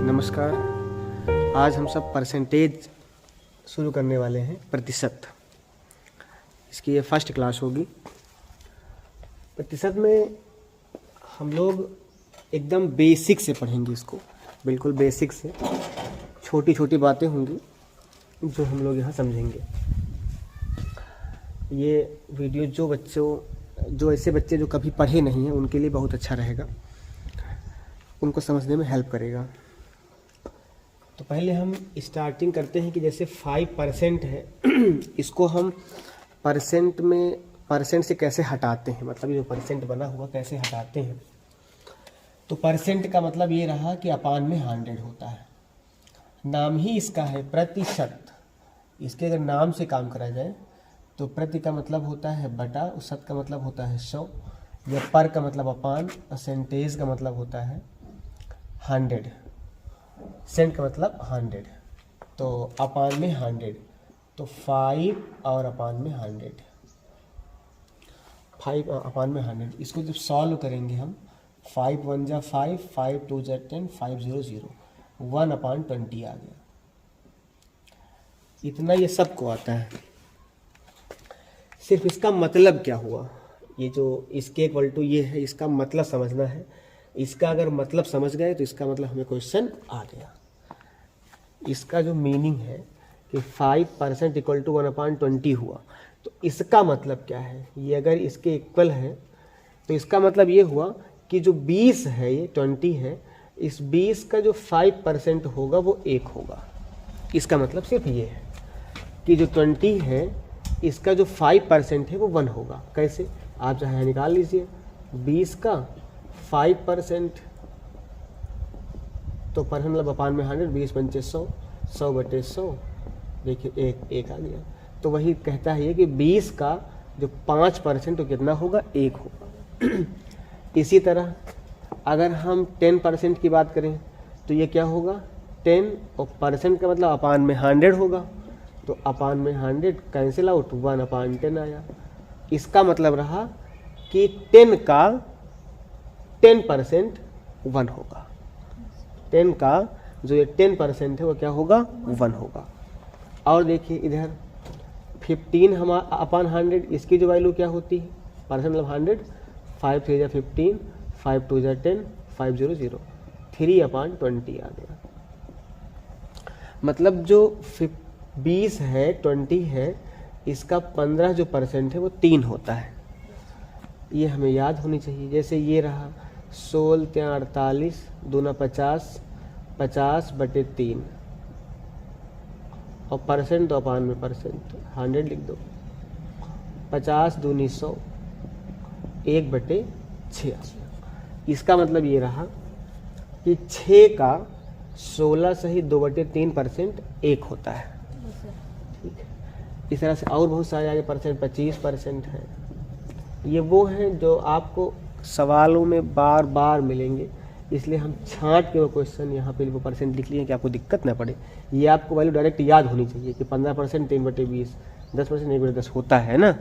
नमस्कार। आज हम सब परसेंटेज शुरू करने वाले हैं, प्रतिशत। इसकी ये फर्स्ट क्लास होगी। प्रतिशत में हम लोग एकदम बेसिक से पढ़ेंगे इसको, बिल्कुल बेसिक से। छोटी छोटी बातें होंगी जो हम लोग यहाँ समझेंगे। ये वीडियो जो ऐसे बच्चे जो कभी पढ़े नहीं हैं उनके लिए बहुत अच्छा रहेगा, उनको समझने में हेल्प करेगा। तो पहले हम स्टार्टिंग करते हैं कि जैसे 5% है इसको हम परसेंट से कैसे हटाते हैं, मतलब ये जो परसेंट बना हुआ कैसे हटाते हैं। तो परसेंट का मतलब ये रहा कि अपान में 100 होता है। नाम ही इसका है प्रतिशत। इसके अगर नाम से काम करा जाए तो प्रति का मतलब होता है बटा, और शत का मतलब होता है 100, या पर का मतलब अपान, परसेंटेज का मतलब होता है 100, सेंट का मतलब 100। तो अपान में 100, तो 5 और अपान में 100, 5 अपान में 100। इसको जब सॉल्व करेंगे हम, 5 1 जा 5, 5 2 जा 10, 5 0 0, 1/20 आ गया। इतना ये सबको आता है। सिर्फ इसका मतलब क्या हुआ, ये जो इसके इक्वल टू ये है, इसका मतलब समझना है। इसका अगर मतलब समझ गए तो इसका मतलब हमें क्वेश्चन आ गया। इसका जो मीनिंग है कि 5% इक्वल टू 1/20 हुआ, तो इसका मतलब क्या है। ये अगर इसके इक्वल है तो इसका मतलब ये हुआ कि जो 20 है, ये 20 है, इस 20 का जो 5% होगा वो 1 होगा। इसका मतलब सिर्फ ये है कि जो 20 है इसका जो 5% है वो 1 होगा। कैसे, आप चाहे निकाल लीजिए। 20 का 5% तो पर मतलब अपान में 100, 20 पंचे 100, 100 बटे 100, देखिए एक आ गया। तो वही कहता है ये कि 20 का जो 5% तो कितना होगा, 1 होगा। इसी तरह अगर हम 10% की बात करें तो ये क्या होगा, 10 और परसेंट का मतलब अपान में 100 होगा। तो अपान में 100 कैंसिल आउट, 1/10 आया। इसका मतलब रहा कि 10 का 10% 1 होगा। 10 का जो ये 10% है वो क्या होगा, 1 होगा। और देखिए इधर 15 हमारा अपान 100, इसकी जो वैल्यू क्या होती है, परसेंट मतलब 100, 5 3 जा 15, 5 2 जा 10, 5 0 0, 3/20 आ गया। मतलब जो 20 है, 20 है, इसका 15 जो परसेंट है वो 3 होता है। ये हमें याद होनी चाहिए। जैसे ये रहा 16 3 48, 2 50, 50 बटे 3, और परसेंट तो अपान में परसेंट 100 लिख दो। 50 दूनी 100, 1 बटे 6। इसका मतलब ये रहा कि 6 का 16 सही 2 बटे 3% 1 होता है। ठीक है, इस तरह से और बहुत सारे आगे परसेंट, 25% है। ये वो हैं जो आपको सवालों में बार बार मिलेंगे, इसलिए हम छांट के वो क्वेश्चन यहाँ पे वो परसेंट लिख लिए कि आपको दिक्कत ना पड़े। ये आपको वैल्यू डायरेक्ट याद होनी चाहिए कि 15% 3 बटे 20, 10% 1 बटे 10 होता है ना।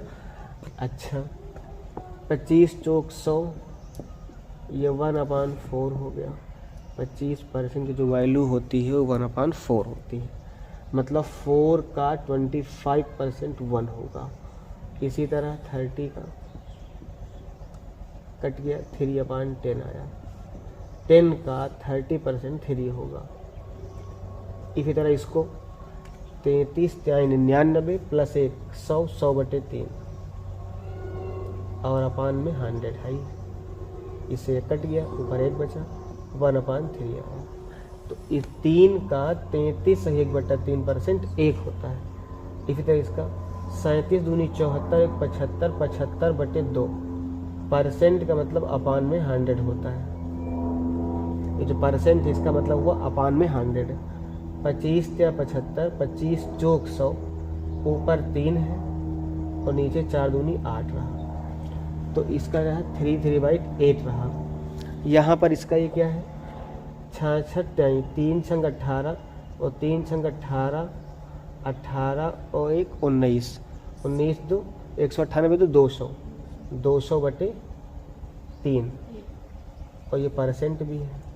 अच्छा, 25 चौक 100, ये 1/4 हो गया। 25% की जो वैल्यू होती है वो 1/4 होती है। मतलब 4 का 25% 1 होगा। इसी तरह 30 का कट गया, 3/10 आया। 10 का 30% 3 होगा। इसी तरह इसको 33 3 99 प्लस 1 100, 100 बटे 3, और अपान में 100 है। इससे कट गया, ऊपर 1 बचा, 1/3 आया। तो इस 3 का 33 सही 1/3% 1 होता है। इसी तरह इसका 37 दूनी 74, 1 75, 75 बटे 2, परसेंट का मतलब अपान में 100 होता है। ये जो परसेंट है इसका मतलब हुआ अपान में 100। 25 या 75, 25 चौक 100, ऊपर 3 है और नीचे 4 दूनी 8 रहा। तो इसका रहा 3/8 रहा। यहाँ पर इसका ये क्या है, 66, 3 छंग 18 और 3 छंग 18, 18 और 1 19, 19 2 198 तो 200, 200 बटे 3, और ये परसेंट भी है।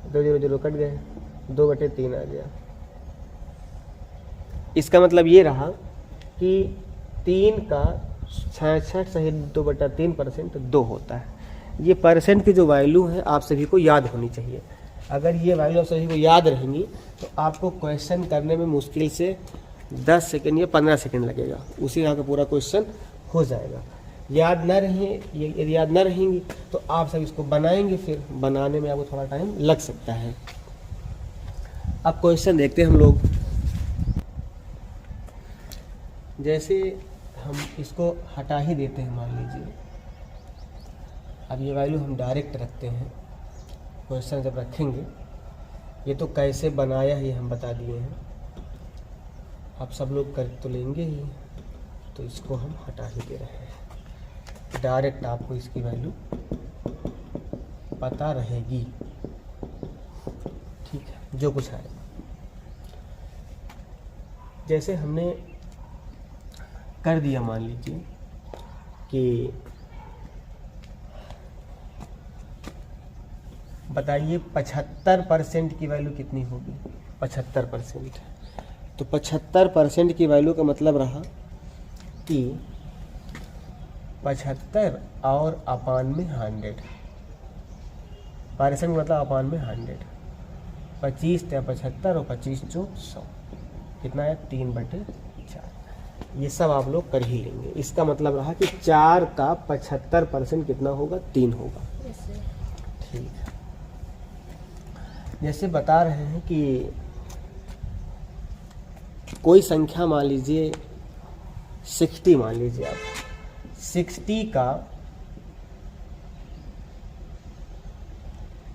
2 0 0 कट गए, 2/3 आ गया। इसका मतलब ये रहा कि 3 का 66 सही 2/3% 2 होता है। ये परसेंट की जो वैल्यू है आप सभी को याद होनी चाहिए। अगर ये वैल्यू आप सभी को याद रहेंगी तो आपको क्वेश्चन करने में मुश्किल से 10 सेकंड या 15 सेकंड लगेगा, उसी तरह का पूरा क्वेश्चन हो जाएगा। याद न रहे, यदि याद न रहेंगी तो आप सब इसको बनाएंगे, फिर बनाने में आपको थोड़ा टाइम लग सकता है। अब क्वेश्चन देखते हैं हम लोग। जैसे हम इसको हटा ही देते हैं, मान लीजिए अब ये वैल्यू हम डायरेक्ट रखते हैं। क्वेश्चन जब रखेंगे, ये तो कैसे बनाया है ये हम बता दिए हैं, आप सब लोग कर तो लेंगे ही, तो इसको हम हटा ही दे रहे हैं। डायरेक्ट आपको इसकी वैल्यू पता रहेगी, ठीक है, जो कुछ है। जैसे हमने कर दिया, मान लीजिए कि बताइए 75% की वैल्यू कितनी होगी। 75%, तो 75% की वैल्यू का मतलब रहा कि 75 और अपान में 100, परसेंट मतलब अपान में 100, 25 या 75 और 25 जो 100, कितना है 3/4। ये सब आप लोग कर ही लेंगे। इसका मतलब रहा कि 4 का 75% कितना होगा, 3 होगा। ठीक है, जैसे बता रहे हैं कि कोई संख्या मान लीजिए 60, मान लीजिए आप 60 का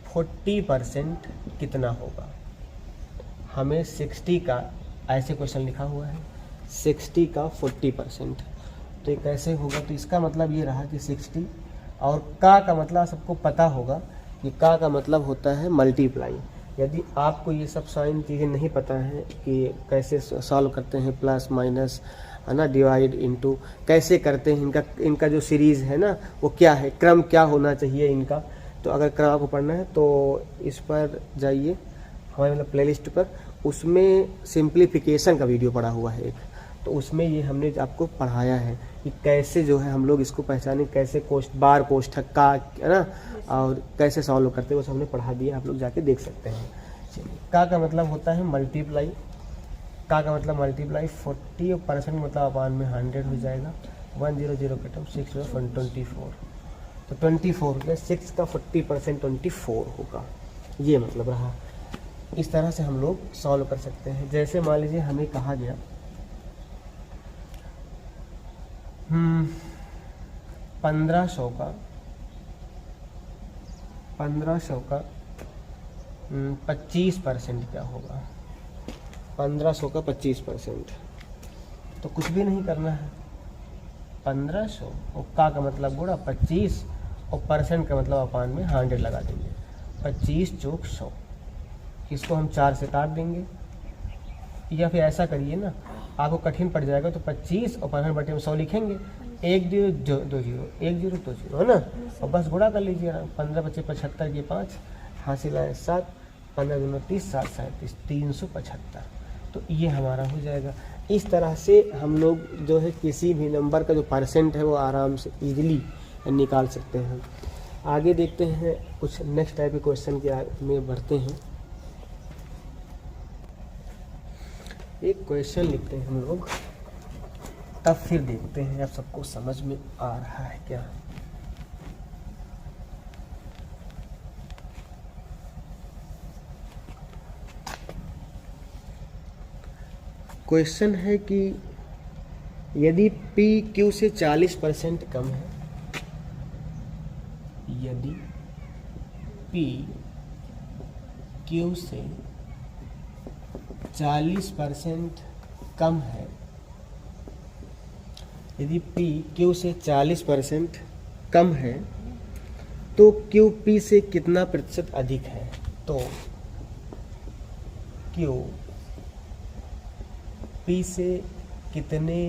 40% कितना होगा। हमें 60 का ऐसे क्वेश्चन लिखा हुआ है, 60 का 40%, तो ये कैसे होगा। तो इसका मतलब ये रहा कि 60 और का मतलब सबको पता होगा कि का मतलब होता है मल्टीप्लाई। यदि आपको ये सब साइन चीज़ें नहीं पता है कि कैसे सॉल्व करते हैं, प्लस माइनस है ना, डिवाइड इनटू कैसे करते हैं, इनका जो सीरीज़ है ना वो क्या है, क्रम क्या होना चाहिए इनका, तो अगर क्रम आपको पढ़ना है तो इस पर जाइए हमारे मतलब प्लेलिस्ट पर, उसमें सिंप्लीफिकेशन का वीडियो पड़ा हुआ है एक, तो उसमें ये हमने आपको पढ़ाया है कि कैसे जो है हम लोग इसको पहचानें, कैसे बार कोष्ठक का है ना, और कैसे सॉल्व करते हैं वो सब हमने पढ़ा दिया, आप लोग जाके देख सकते हैं। चलिए, का मतलब होता है मल्टीप्लाई, का मतलब मल्टीप्लाई 40% मतलब अपान में 100 हो जाएगा। 100 0 कटम 6 124, तो 24 6 का 40% 24 होगा, ये मतलब रहा। इस तरह से हम लोग सॉल्व कर सकते हैं। जैसे मान लीजिए हमें कहा गया 1500 का 25% क्या होगा। 1500 का 25%, तो कुछ भी नहीं करना है, 1500 और का मतलब गुणा 25 और परसेंट का मतलब अपान में 100 लगा देंगे। 25 चौक 100, इसको हम 4 से काट देंगे, या फिर ऐसा करिए ना, आपको कठिन पड़ जाएगा तो 25 और 15/100 लिखेंगे, 1 0 2 0 1 0 2 0 है ना, और बस गुणा कर लीजिए। 15 × 25 75 के 5 हासिल आए 7, 15 दूनी 30 7 37 375, तो ये हमारा हो जाएगा। इस तरह से हम लोग जो है किसी भी नंबर का जो परसेंट है वो आराम से इजीली निकाल सकते हैं। आगे देखते हैं कुछ नेक्स्ट टाइप के क्वेश्चन के में बढ़ते हैं। एक क्वेश्चन लिखते हैं हम लोग, तब फिर देखते हैं आप सबको समझ में आ रहा है क्या। क्वेश्चन है कि यदि P Q से 40% कम है, यदि P Q से 40% कम है, यदि P Q से 40% कम है तो Q P से कितना प्रतिशत अधिक है। तो Q P से कितने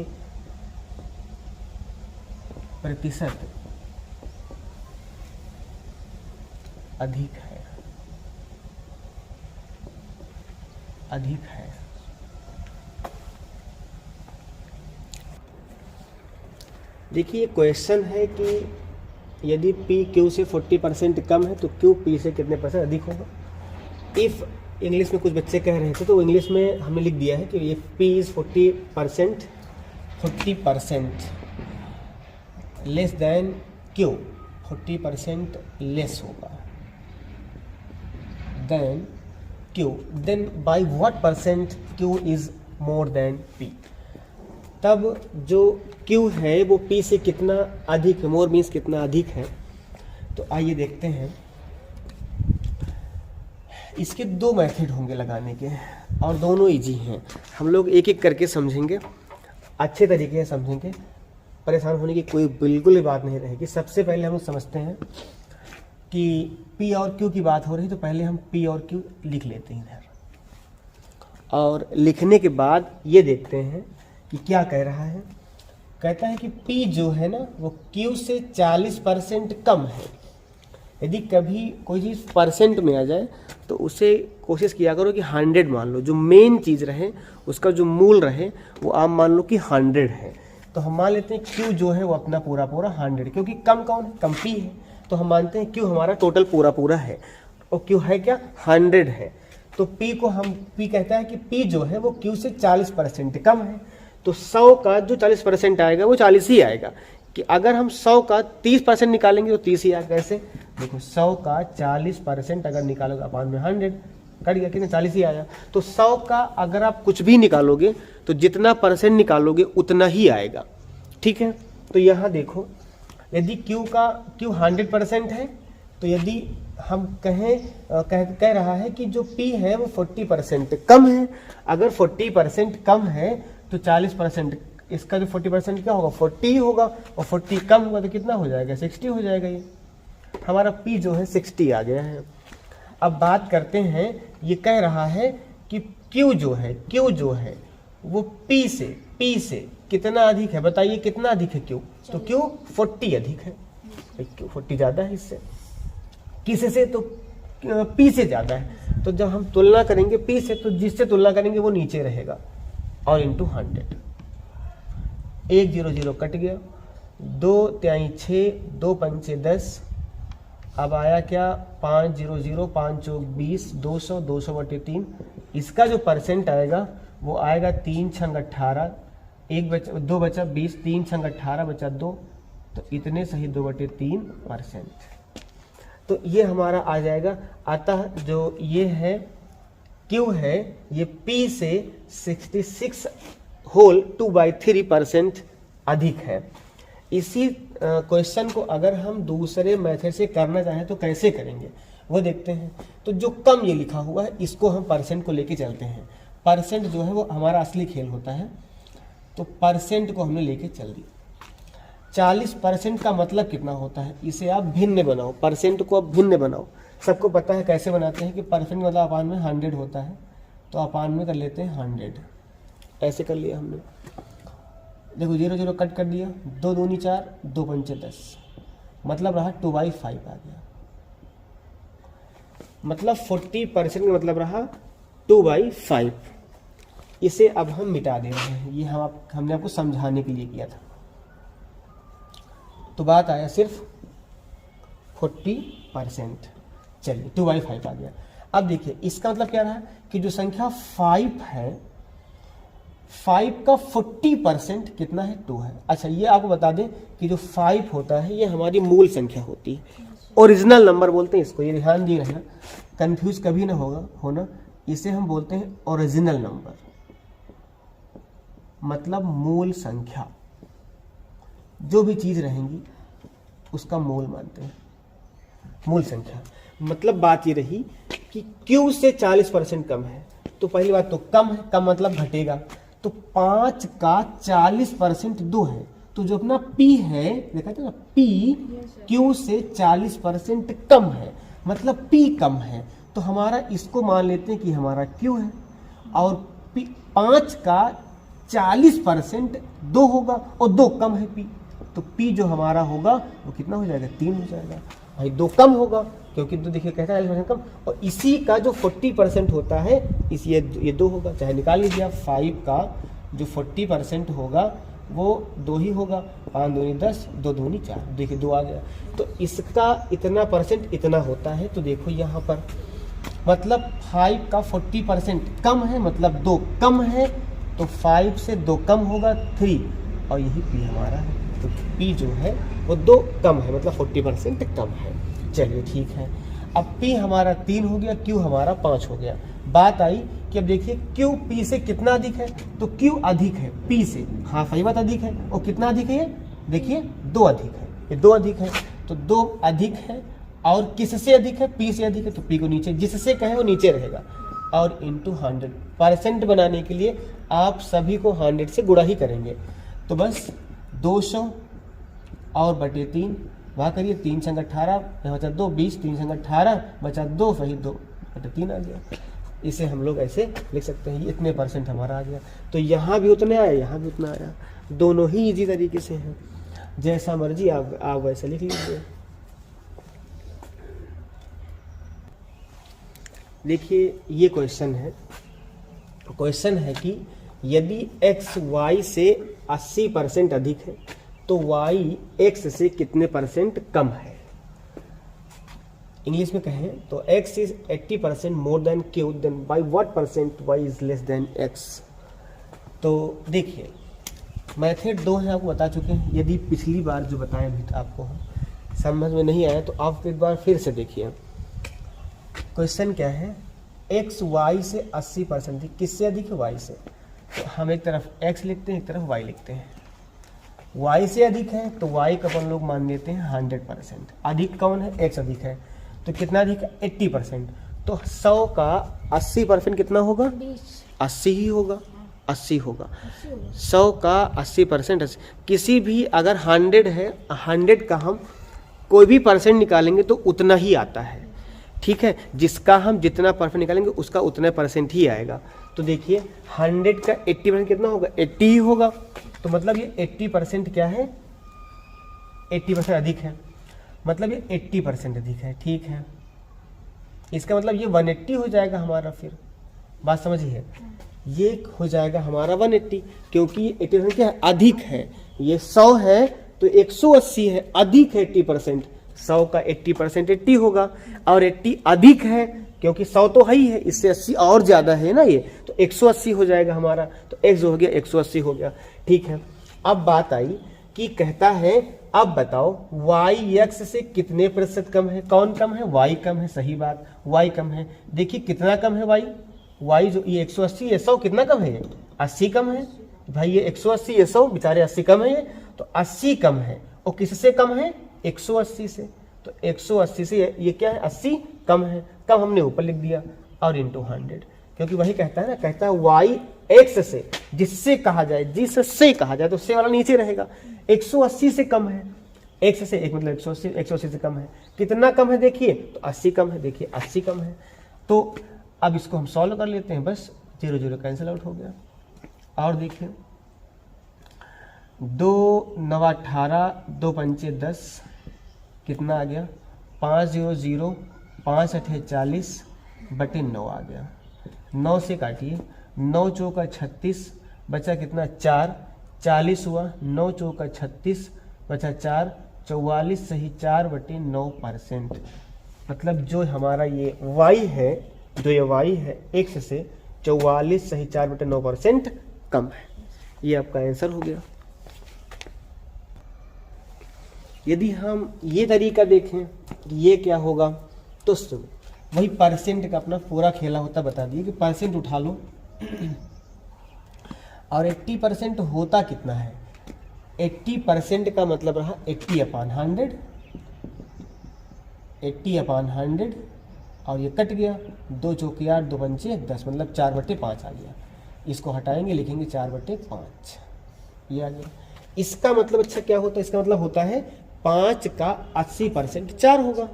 प्रतिशत अधिक है। अधिक है। देखिए क्वेश्चन है कि यदि P Q से 40% कम है तो Q P से कितने परसेंट अधिक होगा। इफ़ इंग्लिश में कुछ बच्चे कह रहे थे तो इंग्लिश में हमने लिख दिया है कि ये P is 40% less than Q, 40% less होगा than Q, then by what percent Q is more than P। तब जो Q है वो P से कितना अधिक है, मोर मीन्स कितना अधिक है। तो आइए देखते हैं। इसके दो मेथड होंगे लगाने के और दोनों इजी हैं। हम लोग एक एक करके समझेंगे, अच्छे तरीके से समझेंगे, परेशान होने की कोई बिल्कुल भी बात नहीं रहेगी। सबसे पहले हम लोग समझते हैं कि P और Q की बात हो रही, तो पहले हम P और Q लिख लेते हैं इधर, और लिखने के बाद ये देखते हैं कि क्या कह रहा है। कहता है कि P जो है ना वो Q से 40% कम है। यदि कभी कोई चीज़ परसेंट में आ जाए तो उसे कोशिश किया करो कि 100 मान लो, जो मेन चीज़ रहे उसका जो मूल रहे वो आप मान लो कि 100 है। तो हम मान लेते हैं Q जो है वो अपना पूरा 100, क्योंकि कम कौन है, कम P है। तो हम मानते हैं Q हमारा टोटल पूरा है और Q है क्या, 100 है। तो P को हम P कहता है कि P जो है वो Q से 40% कम है। तो 100 का जो 40% आएगा वो 40 ही आएगा। कि अगर हम 100 का 30% निकालेंगे तो 30 ही आएगा। कैसे, देखो 100 का 40% अगर निकालोगे अपान में 100 कट गया, कितने 40 ही आया। तो 100 का अगर आप कुछ भी निकालोगे तो जितना परसेंट निकालोगे उतना ही आएगा। ठीक है, तो यहाँ देखो यदि Q 100% है, तो यदि हम कह रहा है कि जो P है वो 40% कम है। अगर 40% कम है तो 40%, इसका जो 40% क्या होगा, 40 होगा, और 40 कम होगा तो कितना हो जाएगा, 60 हो जाएगा। ये हमारा P जो है 60 आ गया है। अब बात करते हैं, ये कह रहा है कि Q जो है वो P से कितना अधिक है। बताइए कितना अधिक है Q, तो Q 40 अधिक है। Q 40 ज़्यादा है इससे, किससे, तो P से ज़्यादा है। तो जब हम तुलना करेंगे P से, तो जिससे तुलना करेंगे वो नीचे रहेगा, और इंटू 100। 1 0 0 कट गया, 2 3 6, 2 5 10। अब आया क्या, 5 0 0, 5 4 20, 200, 200/3। इसका जो परसेंट आएगा वो आएगा 3 6 18, 2 बचा 20, 3 6 18 बचा 2, तो इतने सही 2/3%। तो ये हमारा आ जाएगा। अतः जो ये है Q है ये P से 66 होल 2/3% अधिक है। इसी क्वेश्चन को अगर हम दूसरे मेथड से करना चाहें तो कैसे करेंगे वो देखते हैं। तो जो कम ये लिखा हुआ है इसको हम परसेंट को लेके चलते हैं। परसेंट जो है वो हमारा असली खेल होता है, तो परसेंट को हमने लेके चल दिया। 40% का मतलब कितना होता है, इसे आप भिन्न बनाओ, परसेंट को आप भिन्न बनाओ। सबको पता है कैसे बनाते हैं कि परसेंट मतलब अपान में 100 होता है, तो अपान में कर लेते हैं 100। ऐसे कर लिया हमने, देखो 0 0 कट कर दिया, 2 दूनी 4, 2 पंचे 10, मतलब रहा 2/5 आ गया। मतलब 40% का मतलब रहा 2/5। इसे अब हम मिटा दे रहे हैं, ये हमने आपको समझाने के लिए किया था। तो बात आया सिर्फ 40%। चलिए 2/5 आ गया। अब देखिए इसका मतलब क्या रहा कि जो संख्या 5 है, 5 का 40% कितना है, 2 है। अच्छा ये आपको बता दें कि जो 5 होता है ये हमारी मूल संख्या होती है, ओरिजिनल नंबर बोलते हैं इसको। ये ध्यान दिए रहना, कंफ्यूज कभी ना होना। इसे हम बोलते हैं ओरिजिनल नंबर, मतलब मूल संख्या। जो भी चीज रहेंगी उसका मूल मानते हैं, मूल संख्या। मतलब बात ये रही कि Q से 40% कम है, तो पहली बात तो कम है, कम मतलब घटेगा। तो 5 का 40% 2 है, तो जो अपना P है, देखा था ना, P Q से 40% कम है, मतलब P कम है। तो हमारा इसको मान लेते हैं कि हमारा Q है, और 5 का 40% 2 होगा, और 2 कम है P, तो P जो हमारा होगा वो कितना हो जाएगा, 3 हो जाएगा। भाई 2 कम होगा, क्योंकि 2 देखिए कहता है 40% कम, और इसी का जो 40% होता है इस ये 2 होगा, चाहे निकाल लीजिए आप। 5 का जो 40% होगा वो 2 ही होगा, 5 दूनी 10, 2 दूनी 4, देखिए 2 आ गया। तो इसका इतना परसेंट इतना होता है। तो देखो यहाँ पर मतलब 5 का 40% कम है, मतलब 2 कम है, तो 5 से 2 कम होगा 3, और यही P हमारा है। तो P जो है वो 2 कम है, मतलब 40% कम है। चलिए ठीक है, अब P हमारा 3 हो गया, Q हमारा 5 हो गया। बात आई कि अब देखिए Q P से कितना अधिक है, तो Q अधिक है P से, हाँ सही बात, अधिक है। और कितना अधिक है ये, देखिए 2 अधिक है, ये 2 अधिक है, तो 2 अधिक है। और किससे अधिक है, P से अधिक है, तो P को नीचे, जिससे कहे वो नीचे रहेगा। और इंटू 100% बनाने के लिए आप सभी को 100 से गुणा ही करेंगे। तो बस 200 और बटे 3 वहाँ करिए, 3 संग 18, यहाँ बचा 2, 20, 3 संग 18 बचा 2, सही 2 बटे 3 आ गया। इसे हम लोग ऐसे लिख सकते हैं, ये इतने % हमारा आ गया। तो यहाँ भी उतना आया, यहाँ भी उतना आया, दोनों ही इजी तरीके से हैं, जैसा मर्जी आप वैसे लिख लीजिए। देखिए ये क्वेश्चन है कि यदि x y से 80% अधिक है तो y x से कितने % कम है। इंग्लिश में कहें तो x is 80% more than q, then by what % y is less than x। तो देखिए मैथड 2 हैं, आपको बता चुके हैं। यदि पिछली बार जो बताया भी था आपको समझ में नहीं आया तो आप एक बार फिर से देखिए। क्वेश्चन क्या है, x y से 80% किससे अधिक है, y से। तो हम एक तरफ x लिखते हैं, एक तरफ y लिखते हैं। y से अधिक है तो y का अपन लोग मान लेते हैं 100%। अधिक कौन है, x अधिक है, तो कितना अधिक है 80%। तो 100 का 80% कितना होगा, 80 ही होगा, 80 होगा। 100 का 80%, किसी भी अगर 100 है, 100 का हम कोई भी % निकालेंगे तो उतना ही आता है, ठीक है। जिसका हम जितना % निकालेंगे उसका उतना % ही आएगा। तो देखिए 100 का 80% कितना होगा, 80 ही होगा। तो मतलब ये 80% क्या है, 80% अधिक है, मतलब ये 80% अधिक है, ठीक है। इसका मतलब ये 180 हो जाएगा हमारा, फिर बात समझिए, ये हो जाएगा हमारा 180, क्योंकि ये 80% क्या है, अधिक है। ये 100 है तो 180 है, अधिक है 80%। 100 का 80% 80 होगा, और 80 अधिक है क्योंकि 100 तो है ही है, इससे 80 और ज़्यादा है ना ये, तो 180 हो जाएगा हमारा। तो x हो गया 180 हो गया, ठीक है। अब बात आई कि कहता है अब बताओ y x से कितने % कम है। कौन कम है, y कम है, सही बात, y कम है। देखिए कितना कम है y जो ये 180, ये 100 कितना कम है, ये 80 कम है भाई। ये 180, ये 100 बेचारे 80 कम है, ये तो 80 कम है। और किससे कम है, 180 से। तो 180 से ये क्या है, 80 कम है। कम हमने ऊपर लिख दिया, और इंटू 100, क्योंकि वही कहता है ना, कहता है y x से, जिससे कहा जाए, जिससे कहा जाए, तो से वाला नीचे रहेगा। 180 से कम है, x से एक मतलब 180 से कम है। कितना कम है देखिए, तो 80 कम है, देखिए 80 कम है। तो अब इसको हम सॉल्व कर लेते हैं, बस 0 0 कैंसिल आउट हो गया। और देखिए 2 9 18, 2 5 10, कितना आ गया, 5 0 0, 5 8 40 बटे 9 आ गया। 9 से काटिए, 9 चौका 36, बचा कितना 4, 40 हुआ, 9 चौका 36 बचा 4, 44 सही 4 बटे 9%। मतलब जो हमारा ये y है, जो ये y है x से 44 सही 4 बटे 9% कम है। ये आपका आंसर हो गया। यदि हम ये तरीका देखें ये क्या होगा, तो वही % का अपना पूरा खेला होता बता दिए कि % उठा लो, और 80% होता कितना है। 80% का मतलब रहा 80/100, 80/100, और ये कट गया, 2 चौकी 8, 2 पंचे 10, मतलब 4/5 आ गया। इसको हटाएंगे, लिखेंगे 4/5, ये आ गया। इसका मतलब अच्छा क्या होता है, इसका मतलब होता है 5 का 80% 4 होगा।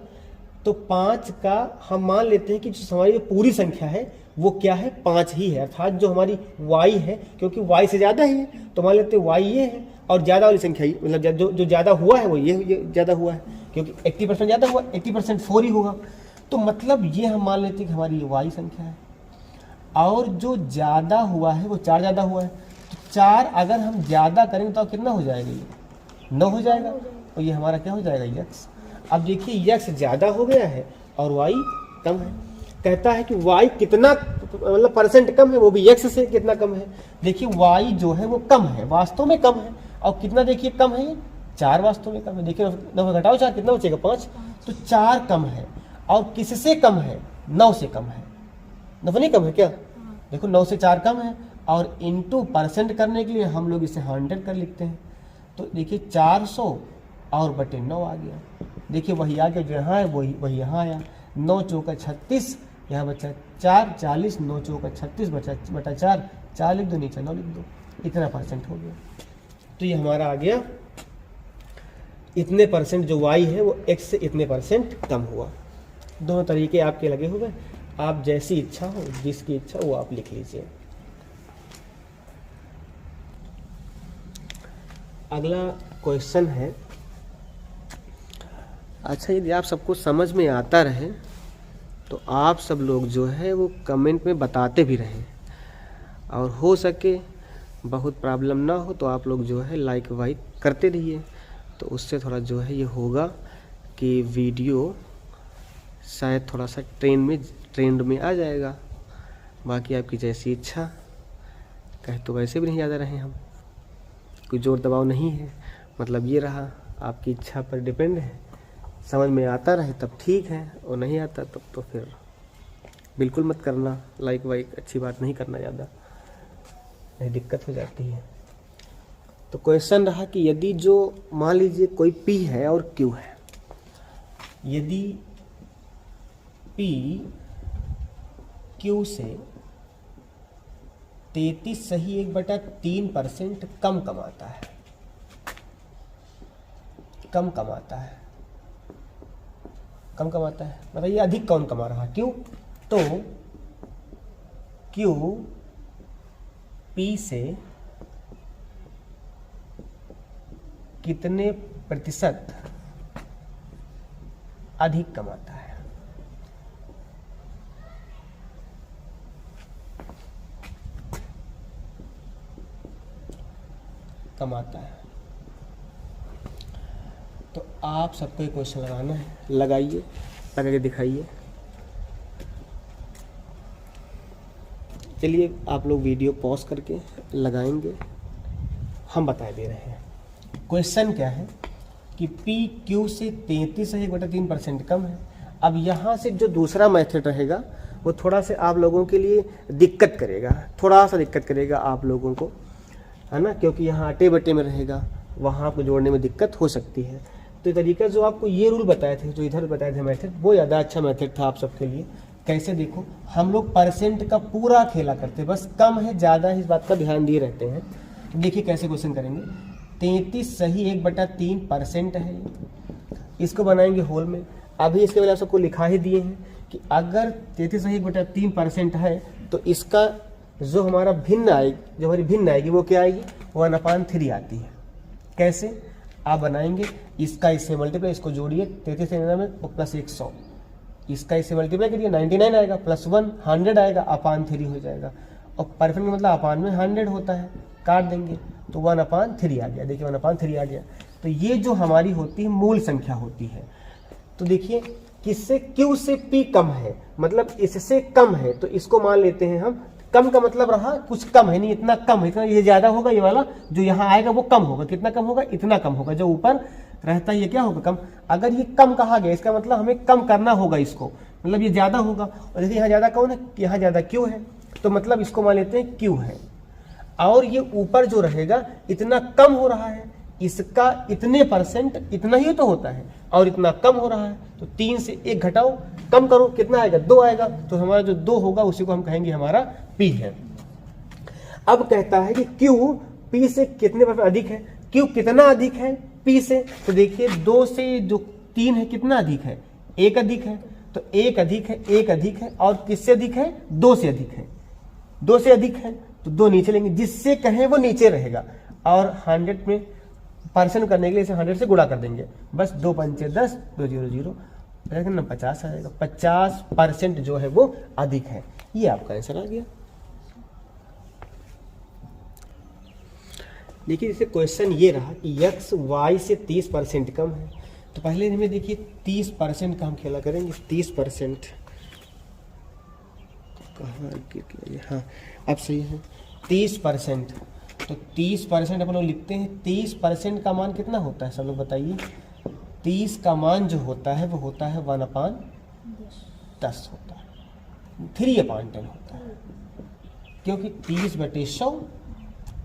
तो 5 का हम मान लेते हैं कि जो हमारी पूरी संख्या है वो क्या है, 5 ही है, अर्थात जो हमारी y है, क्योंकि y से ज़्यादा ही है तो मान लेते हैं y ये है, और ज़्यादा वाली संख्या ही, मतलब जो ज़्यादा हुआ है वो ये ज़्यादा हुआ है, क्योंकि 80% ज़्यादा हुआ, 80% 4 ही होगा। तो मतलब ये हम मान लेते हैं कि हमारी ये y संख्या है, और जो ज़्यादा हुआ है वो 4 ज़्यादा हुआ है। तो 4 अगर हम ज़्यादा करेंगे तो कितना हो जाएगा, ये 9 हो जाएगा, और ये हमारा क्या हो जाएगा, x। अब देखिए x ज़्यादा हो गया है और y कम है। कहता है कि y कितना मतलब परसेंट कम है, वो भी x से कितना कम है। देखिए y जो है वो कम है, वास्तव में कम है, और कितना देखिए कम है, ये 4 वास्तव में कम है। देखिए 9 घटाओ 4 कितना बचेगा, 5। तो 4 कम है, और किससे कम है, 9 से कम है। 9 नहीं कम है क्या, देखो 9 से 4 कम है, और इनटू परसेंट करने के लिए हम लोग इसे 100 कर लिखते हैं। तो देखिए 400 और बटे 9 आ गया। देखिए वही आ गया जो यहाँ है, वही यहाँ आया। 9 चौका 36, यहाँ बचा 4, 40, 9 चौका 36 बटा 4, 4 लिख दो, नीचे 9 लिख दो, इतना परसेंट हो गया। तो ये हमारा आ गया इतने परसेंट, जो y है वो x से इतने परसेंट कम हुआ। दोनों तरीके आपके लगे हुए, आप जैसी इच्छा हो, जिसकी इच्छा वो आप लिख लीजिए। अगला क्वेश्चन है, अच्छा यदि आप सबको समझ में आता रहे तो आप सब लोग जो है वो कमेंट में बताते भी रहें, और हो सके बहुत प्रॉब्लम ना हो तो आप लोग जो है लाइक वाइक करते रहिए। तो उससे थोड़ा जो है ये होगा कि वीडियो शायद थोड़ा सा ट्रेंड में आ जाएगा। बाकी आपकी जैसी इच्छा, कहे तो वैसे भी नहीं ज़्यादा रहे हम, कोई जोर दबाव नहीं है। मतलब ये रहा, आपकी इच्छा पर डिपेंड है। समझ में आता रहे तब ठीक है, और नहीं आता तब तो फिर बिल्कुल मत करना। लाइक वाइक अच्छी बात नहीं करना ज़्यादा, नहीं दिक्कत हो जाती है। तो क्वेश्चन रहा कि यदि जो मान लीजिए कोई P है और Q है, यदि P Q से 33 सही 1/3% कम कमाता है, बताइए अधिक कौन कमा रहा, Q। तो Q P से कितने प्रतिशत अधिक कमाता है। तो आप सबको एक क्वेश्चन लगाना है, लगाइए, लगा के दिखाइए। चलिए आप लोग वीडियो पॉज करके लगाएंगे, हम बता दे रहे हैं। क्वेश्चन क्या है कि P Q से 33 से 1/3% कम है। अब यहाँ से जो दूसरा मेथड रहेगा वो थोड़ा सा आप लोगों के लिए दिक्कत करेगा, थोड़ा सा दिक्कत करेगा आप लोगों को, है ना, क्योंकि यहाँ अटे बटे में रहेगा, वहाँ आपको जोड़ने में दिक्कत हो सकती है। तो ये तरीका जो आपको ये रूल बताए थे, जो इधर बताए थे मेथड, वो ज़्यादा अच्छा मेथड था आप सबके लिए। कैसे, देखो हम लोग परसेंट का पूरा खेला करते, बस कम है ज़्यादा है इस बात का ध्यान दिए रहते हैं। तो देखिए कैसे क्वेश्चन करेंगे। 33 सही 1/3% है, इसको बनाएंगे होल में। अभी इसके पहले आप सबको लिखा ही दिए हैं कि अगर 33 सही 1/3% है तो इसका जो हमारा भिन्न आएगी, जो हमारी भिन्न आएगी वो क्या आएगी, 1/3 आती है। कैसे आप बनाएंगे, इसका इससे मल्टीप्लाई, इसको जोड़िए, 33 से 99 प्लस 100, इसका इससे मल्टीप्लाई करिए, 99 आएगा, प्लस 100 आएगा, अपान 3 हो जाएगा। और परफेक्ट मतलब अपान में 100 होता है, काट देंगे तो 1/3 आ गया। देखिए 1/3 आ गया। तो ये जो हमारी होती है मूल संख्या होती है। तो देखिए किससे, Q से P कम है, मतलब इससे कम है, तो इसको मान लेते हैं हम कम का मतलब रहा कुछ कम है, नहीं इतना कम है, इतना ये ज्यादा होगा, ये वाला जो यहाँ आएगा वो कम होगा। कितना कम होगा, इतना कम होगा। जो ऊपर रहता है ये क्या होगा, कम। अगर ये कम कहा गया इसका मतलब हमें कम करना होगा इसको, मतलब ये ज्यादा होगा। और देखिए यहाँ ज्यादा कौन है, यहाँ ज्यादा Q है, तो मतलब इसको मान लेते हैं Q है। और ये ऊपर जो रहेगा इतना कम हो रहा है, इसका इतने परसेंट इतना ही तो होता है, और इतना कम हो रहा है, तो 3 से 1 घटाओ, कम करो, कितना आएगा, 2 आएगा। तो हमारा जो 2 होगा उसी को हम कहेंगे हमारा P है। अब कहता है कि Q P से कितने परसेंट अधिक है। Q कितना अधिक है P से, तो देखिए 2 से जो 3 है कितना अधिक है, 1 अधिक है। तो 1 अधिक है, 1 अधिक है, और किससे अधिक है, 2 से अधिक है। 2 से अधिक है तो 2 नीचे लेंगे, जिससे कहें वो नीचे रहेगा। और 100 में परसेंट करने के लिए इसे 100 से गुणा कर देंगे, बस 2 पंचे 10, 2 0 0, 50 आएगा। 50% जो है वो अधिक है। ये आपका आंसर आ गया। देखिए जैसे क्वेश्चन ये रहा कि x y से 30% कम है, तो पहले हमें देखिए 30% का हम खेला करेंगे। 30% कहाँ हाँ अब सही है 30%। तो 30% अपन लोग लिखते हैं। 30% का मान कितना होता है सब लोग बताइए। 30 का मान जो होता है वो होता है 1/10 होता है, 3/10 होता है, क्योंकि 30/100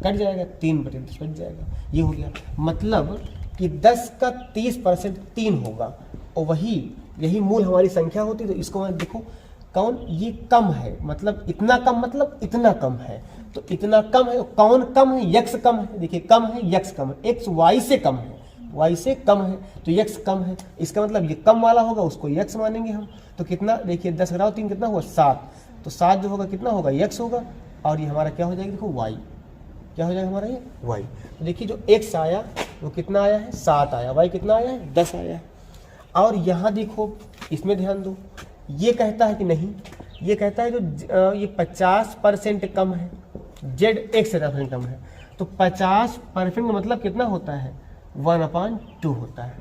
कट जाएगा, 3/10 बच जाएगा। ये हो गया, मतलब कि 10 का 30% 3 होगा, और वही यही मूल हमारी संख्या होती। तो इसको देखो कौन ये कम है, मतलब इतना कम, मतलब इतना कम है। तो इतना कम है, कौन कम है, यक्स कम है। देखिए कम है, यक्स कम है, एक्स वाई से कम है, वाई से कम है, तो यक्स कम है। इसका मतलब ये कम वाला होगा, उसको यक्स मानेंगे हम। तो कितना, देखिए 10 घटाओ 3 कितना हुआ 7, तो 7 जो होगा कितना होगा यक्स होगा, और ये हमारा क्या हो जाएगा, देखो वाई, क्या हो जाएगा हमारा ये वाई। तो देखिए जो एक्स आया वो कितना आया है 7 आया, वाई कितना आया है 10 आया है। और यहाँ देखो इसमें ध्यान दो, ये कहता है कि नहीं, ये कहता है जो ये 50% कम है, जेड एक्स % कम है। तो 50% का मतलब कितना होता है 1/2 होता है।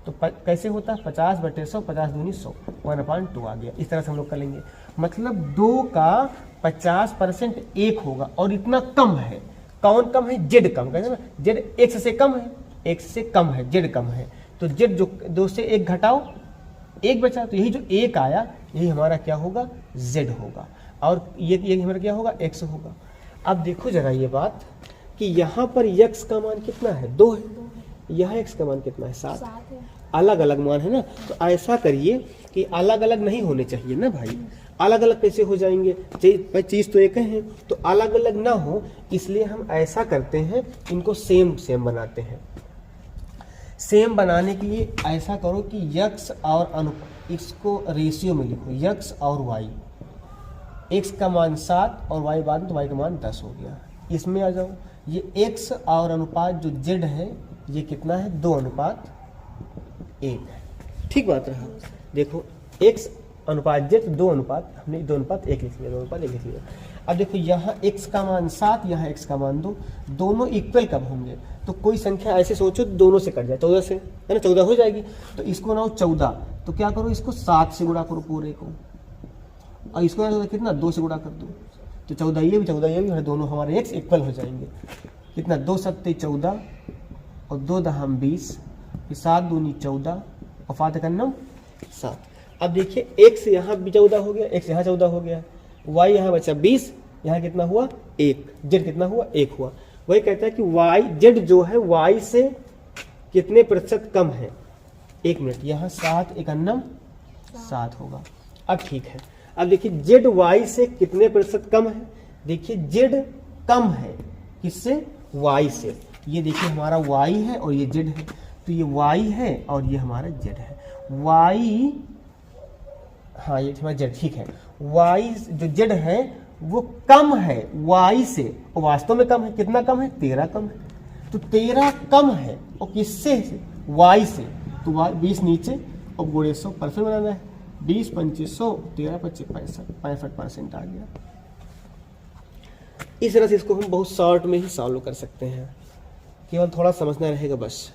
तो कैसे होता है 50/100, 50 दूनी 100, 1/2 आ गया। इस तरह से हम लोग कर लेंगे, मतलब 2 का 50% 1 होगा, और इतना कम है। कौन कम है, जेड कम, कहते हैं ना जेड एक्स से कम है, एक्स से कम है, जेड कम है। तो जेड जो 2 से 1 घटाओ 1 बचा, तो यही जो 1 आया यही हमारा क्या होगा जेड होगा, और ये हमारा क्या होगा एक्स होगा। अब देखो जरा ये बात कि यहाँ पर यक्स का मान कितना है 2 है, यहाँ एक्स का मान कितना है 7 है। अलग अलग मान है ना, तो ऐसा करिए कि अलग अलग नहीं होने चाहिए ना भाई। अलग अलग कैसे हो जाएंगे, चीज तो एक है, तो अलग अलग ना हो, इसलिए हम ऐसा करते हैं इनको सेम सेम बनाते हैं। सेम बनाने के लिए ऐसा करो कि यक्स और इसको रेशियो में लिखो, यक्स और वाई। एक्स का मान 7 और वाई बाद में, तो वाई का मान 10 हो गया। इसमें आ जाओ, ये एक्स और अनुपात जो जेड है ये कितना है 2:1 है। ठीक बात रहा। देखो एक्स अनुपात जेड 2:1, हमने 2:1 लिख लिया, 2:1 लिख लिया। अब देखो यहाँ x का मान 7, यहाँ x का मान 2, दोनों इक्वल कब होंगे, तो कोई संख्या ऐसे सोचो दोनों से कट जाए, 14 से है ना, 14 हो जाएगी। तो इसको ना 14, तो क्या करो इसको 7 से गुणा करो पूरे को, और इसको ना कितना 2 से गुणा कर दो, तो 14 ये भी 14 ये भी, दोनों हमारे x इक्वल हो जाएंगे। कितना 2 7 14 और 2 10 20, 7 दूनी 14 और 5 का 9 7। अब देखिए x यहाँ भी 14 हो गया, x यहाँ 14 हो गया, y यहाँ बचा 20, यहाँ कितना हुआ 1, z कितना हुआ 1 हुआ। वही कहता है कि y z जो है y से कितने प्रतिशत कम है। 1 मिनट, यहाँ 7 × 7 होगा। अब ठीक है, अब देखिए z y से कितने प्रतिशत कम है। देखिए z कम है किससे, y से। ये देखिए हमारा y है और ये z है, तो ये y है और ये हमारा z है। y, हाँ ये हमारा z, ठीक है। y जो z है वो कम है y से, और वास्तव में कम है, कितना कम है 13 कम है। तो 13 कम है, और किससे, y से। तो 20 नीचे और गुणे 100 परसेंट बनाना है, 20 25 100, 13 25 65% आ गया। इस तरह से इसको हम बहुत शॉर्ट में ही सॉल्व कर सकते हैं, केवल थोड़ा समझना रहेगा बस।